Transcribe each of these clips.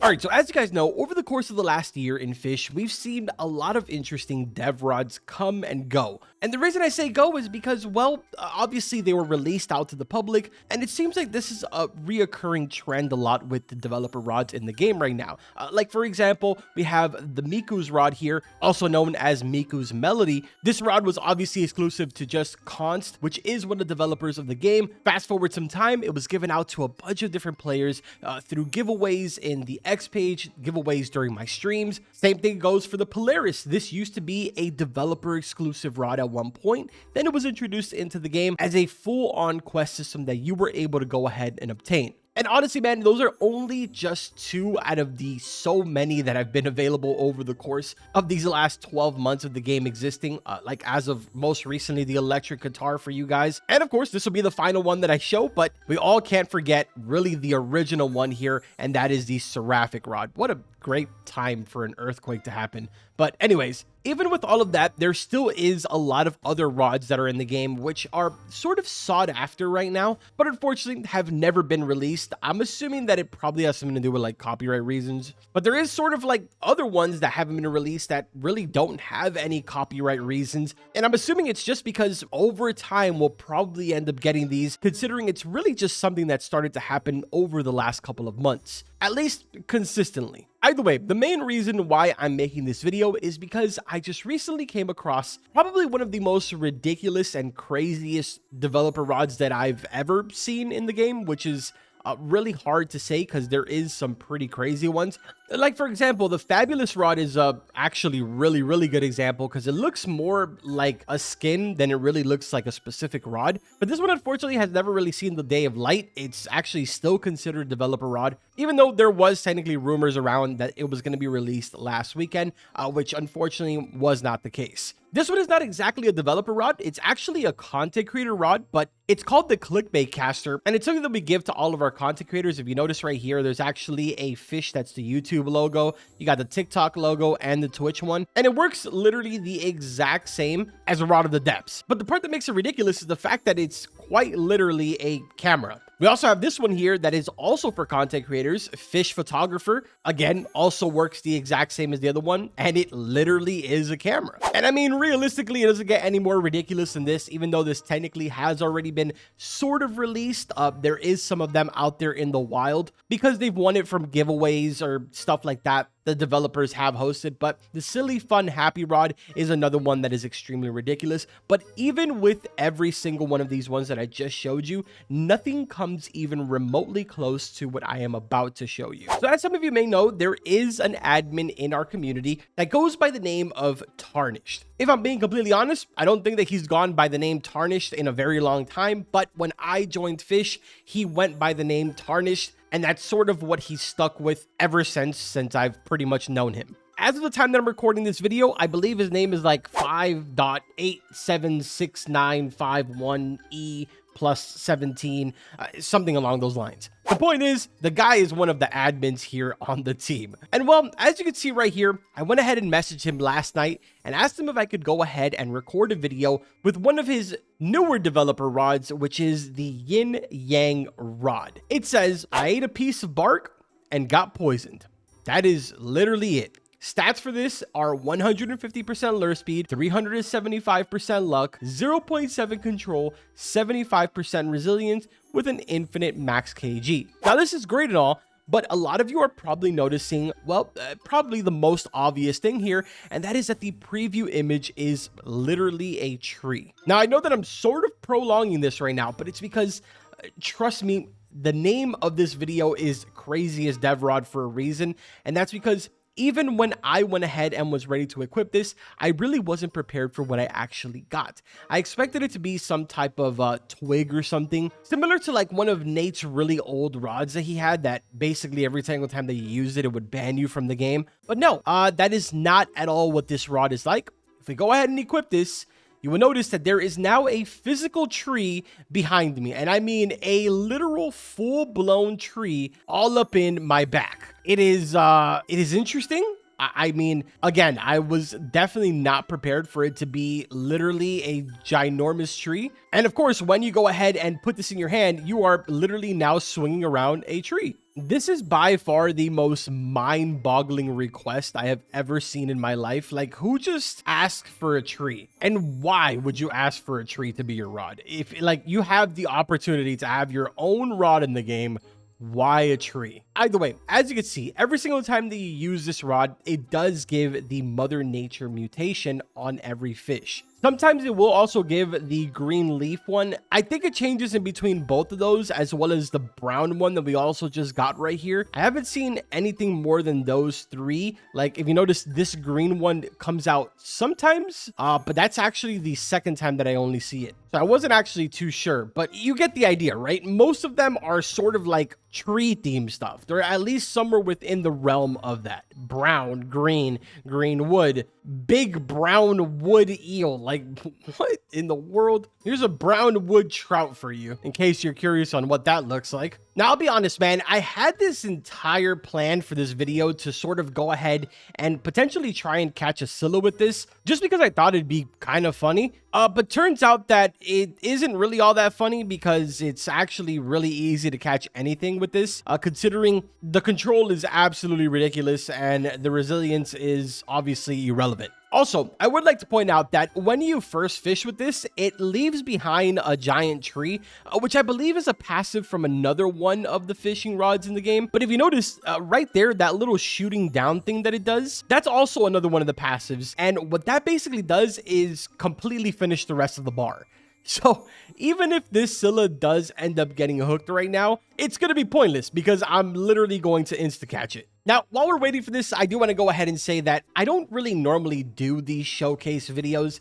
All right, so as you guys know, over the course of the last year in Fisch, we've seen a lot of interesting dev rods come and go. And the reason I say go is because, well, obviously they were released out to the public, and it seems like this is a reoccurring trend a lot with the developer rods in the game right now. Like, for example, we have the Miku's rod here, also known as Miku's Melody. This rod was obviously exclusive to just Const, which is one of the developers of the game. Fast forward some time, it was given out to a bunch of different players through giveaways in the X page, giveaways during my streams. Same thing goes for the Polaris. This used to be a developer exclusive rod at one point. Then it was introduced into the game as a full-on quest system that you were able to go ahead and obtain. And honestly, man, those are only just 2 out of the so many that have been available over the course of these last 12 months of the game existing. Like as of most recently, the electric guitar for you guys. And of course, this will be the final one that I show, but we all can't forget really the original one here, and that is the Seraphic rod. What a great time for an earthquake to happen. But anyways, even with all of that, there still is a lot of other rods that are in the game which are sort of sought after right now, but unfortunately have never been released. I'm assuming that it probably has something to do with like copyright reasons, but there is sort of like other ones that haven't been released that really don't have any copyright reasons. And I'm assuming it's just because over time we'll probably end up getting these, considering it's really just something that started to happen over the last couple of months, at least consistently. Either way, the main reason why I'm making this video is because I just recently came across probably one of the most ridiculous and craziest developer rods that I've ever seen in the game, which is really hard to say because there is some pretty crazy ones. Like, for example, the Fabulous rod is actually really good example because it looks more like a skin than it really looks like a specific rod. But this one, unfortunately, has never really seen the day of light. It's actually still considered developer rod, even though there was technically rumors around that it was going to be released last weekend, which unfortunately was not the case. This one is not exactly a developer rod. It's actually a content creator rod, but it's called the Clickbait Caster, and it's something that we give to all of our content creators. If you notice right here, there's actually a fish that's the YouTube logo. You got the TikTok logo and the Twitch one, and it works literally the exact same as a Rod of the Depths. But the part that makes it ridiculous is the fact that it's quite literally a camera. We also have this one here that is also for content creators, Fish Photographer. Again, also works the exact same as the other one, and it literally is a camera. And I mean, realistically, it doesn't get any more ridiculous than this, even though this technically has already been sort of released. There is some of them out there in the wild because they've won it from giveaways or stuff like that the developers have hosted. But the Silly Fun Happy Rod is another one that is extremely ridiculous. But even with every single one of these ones that I just showed you, nothing comes even remotely close to what I am about to show you. So as some of you may know, there is an admin in our community that goes by the name of Tarnished. If I'm being completely honest, I don't think that he's gone by the name Tarnished in a very long time, but when I joined Fisch, he went by the name Tarnished, and that's sort of what he's stuck with ever since I've pretty much known him. As of the time that I'm recording this video, I believe his name is like 5.876951E plus 17, something along those lines. The point is, the guy is one of the admins here on the team. And well, as you can see right here, I went ahead and messaged him last night and asked him if I could go ahead and record a video with one of his newer developer rods, which is the Yin Yang rod. It says, I ate a piece of bark and got poisoned. That is literally it. Stats for this are 150% lure speed, 375% luck, 0.7 control, 75% resilience with an infinite max kg. Now this is great and all, but a lot of you are probably noticing, well, probably the most obvious thing here, and that is that the preview image is literally a tree. Now I know that I'm sort of prolonging this right now, but it's because, trust me, the name of this video is Crazy as Dev Rod for a reason, and that's because even when I went ahead and was ready to equip this, I really wasn't prepared for what I actually got. I expected it to be some type of twig or something, similar to like one of Nate's really old rods that he had that basically every single time that you used it, it would ban you from the game. But no, that is not at all what this rod is like. If we go ahead and equip this, you will notice that there is now a physical tree behind me. And I mean a literal full-blown tree all up in my back. It is interesting. I mean, again, I was definitely not prepared for it to be literally a ginormous tree. And of course, when you go ahead and put this in your hand, you are literally now swinging around a tree. This is by far the most mind-boggling request I have ever seen in my life. Like, who just asked for a tree? And why would you ask for a tree to be your rod? If, like, you have the opportunity to have your own rod in the game, why a tree? Either way, as you can see, every single time that you use this rod, it does give the Mother Nature mutation on every fish. Sometimes it will also give the green leaf one. I think it changes in between both of those, as well as the brown one that we also just got right here. I haven't seen anything more than those three. Like, if you notice, this green one comes out sometimes, but that's actually the second time that I only see it. So I wasn't actually too sure, but you get the idea, right? Most of them are sort of like tree theme stuff. They're at least somewhere within the realm of that. Brown, green, green wood, big brown wood eel. Like, what in the world? Here's a brown wood trout for you, in case you're curious on what that looks like. Now, I'll be honest, man, I had this entire plan for this video to sort of go ahead and potentially try and catch a Scylla with this, just because I thought it'd be kind of funny. But turns out that it isn't really all that funny, because it's actually really easy to catch anything with this, considering the control is absolutely ridiculous and the resilience is obviously irrelevant. Also, I would like to point out that when you first fish with this, it leaves behind a giant tree, which I believe is a passive from another one of the fishing rods in the game. But if you notice right there, that little shooting down thing that it does, that's also another one of the passives. And what that basically does is completely finish the rest of the bar. So even if this Scylla does end up getting hooked right now, it's going to be pointless because I'm literally going to insta-catch it. Now, while we're waiting for this, I do want to go ahead and say that I don't really normally do these showcase videos.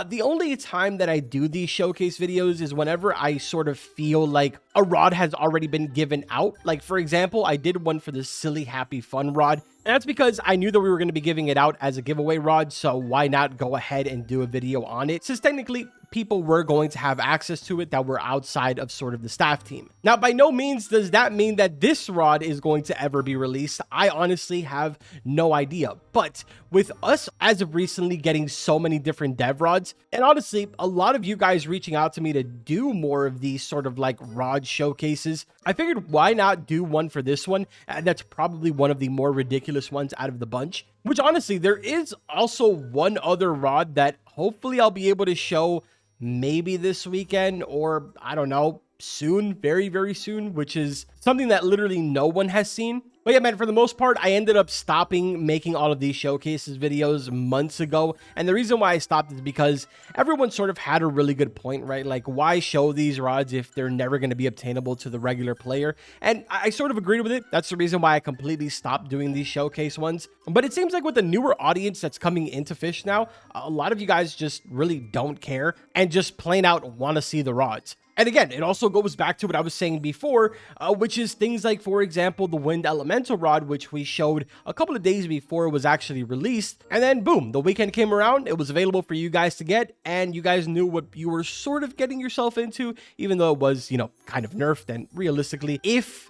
The only time that I do these showcase videos is whenever I sort of feel like a rod has already been given out. Like, for example, I did one for the Silly Happy Fun rod. And that's because I knew that we were going to be giving it out as a giveaway rod, so why not go ahead and do a video on it, since technically people were going to have access to it that were outside of sort of the staff team. Now, by no means does that mean that this rod is going to ever be released. I honestly have no idea. But with us as of recently getting so many different dev rods, and honestly, a lot of you guys reaching out to me to do more of these sort of like rod showcases, I figured why not do one for this one? And that's probably one of the more ridiculous ones out of the bunch. Which honestly, there is also one other rod that hopefully I'll be able to show maybe this weekend, or I don't know, soon, very, very soon, which is something that literally no one has seen. But yeah, man, for the most part, I ended up stopping making all of these showcases videos months ago. And the reason why I stopped is because everyone sort of had a really good point, right? Like, why show these rods if they're never going to be obtainable to the regular player? And I sort of agreed with it. That's the reason why I completely stopped doing these showcase ones. But it seems like with the newer audience that's coming into Fish now, a lot of you guys just really don't care and just plain out want to see the rods. And again, it also goes back to what I was saying before, which is things like, for example, the Wind Elemental rod, which we showed a couple of days before it was actually released. And then boom, the weekend came around, it was available for you guys to get, and you guys knew what you were sort of getting yourself into, even though it was, you know, kind of nerfed. And realistically, if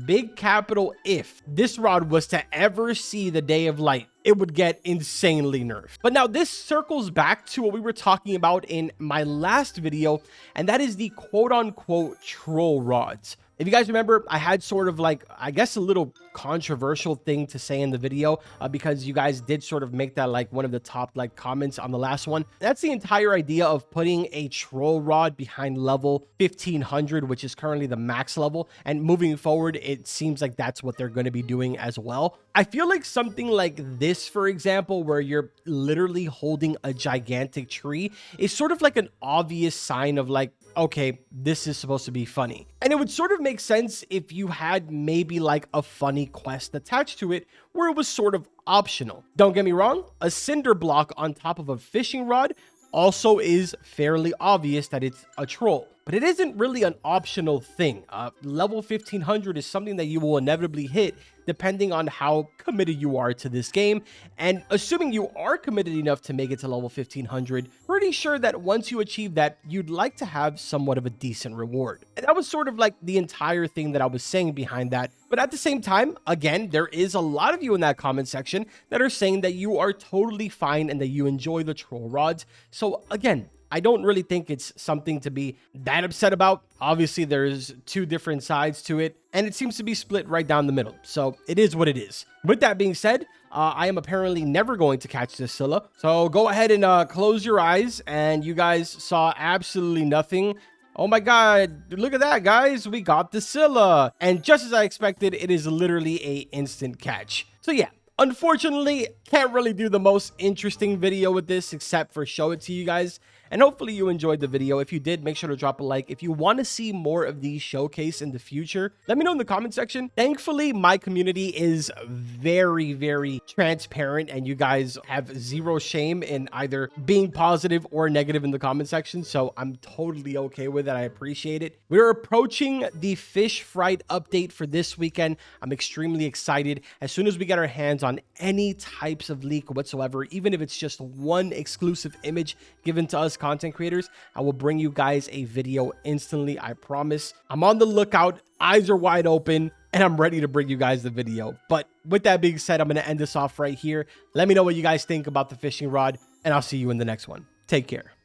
big capital if this rod was to ever see the day of light, it would get insanely nerfed. But now this circles back to what we were talking about in my last video, and that is the quote-unquote troll rods. If you guys remember, I had sort of like, I guess, a little controversial thing to say in the video because you guys did sort of make that like one of the top like comments on the last one. That's the entire idea of putting a troll rod behind level 1500, which is currently the max level. And moving forward, it seems like that's what they're going to be doing as well. I feel like something like this, for example, where you're literally holding a gigantic tree, is sort of like an obvious sign of like, okay, this is supposed to be funny. And it would sort of make sense if you had maybe like a funny quest attached to it where it was sort of optional. Don't get me wrong, a cinder block on top of a fishing rod also is fairly obvious that it's a troll. but it isn't really an optional thing. Level 1500 is something that you will inevitably hit depending on how committed you are to this game. And assuming you are committed enough to make it to level 1500, pretty sure that once you achieve that, you'd like to have somewhat of a decent reward. And that was sort of like the entire thing that I was saying behind that. But at the same time, again, there is a lot of you in that comment section that are saying that you are totally fine and that you enjoy the troll rods. So again, I don't really think it's something to be that upset about. Obviously, there's two different sides to it, and it seems to be split right down the middle. So it is what it is. With that being said, I am apparently never going to catch this Scylla. So go ahead and close your eyes, and you guys saw absolutely nothing. Oh my god, look at that, guys. We got the Scylla. And just as I expected, it is literally a instant catch. So yeah. Unfortunately, can't really do the most interesting video with this except for show it to you guys. And hopefully you enjoyed the video. If you did, make sure to drop a like. If you want to see more of these showcase in the future, let me know in the comment section. Thankfully, my community is very, very transparent, and you guys have zero shame in either being positive or negative in the comment section. So I'm totally okay with it. I appreciate it. We're approaching the Fisch Fright update for this weekend. I'm extremely excited. As soon as we get our hands on any types of leak whatsoever, even if it's just one exclusive image given to us content creators, I will bring you guys a video instantly. I promise. I'm on the lookout, eyes are wide open, and I'm ready to bring you guys the video. But with that being said, I'm going to end this off right here. Let me know what you guys think about the fishing rod, and I'll see you in the next one. Take care.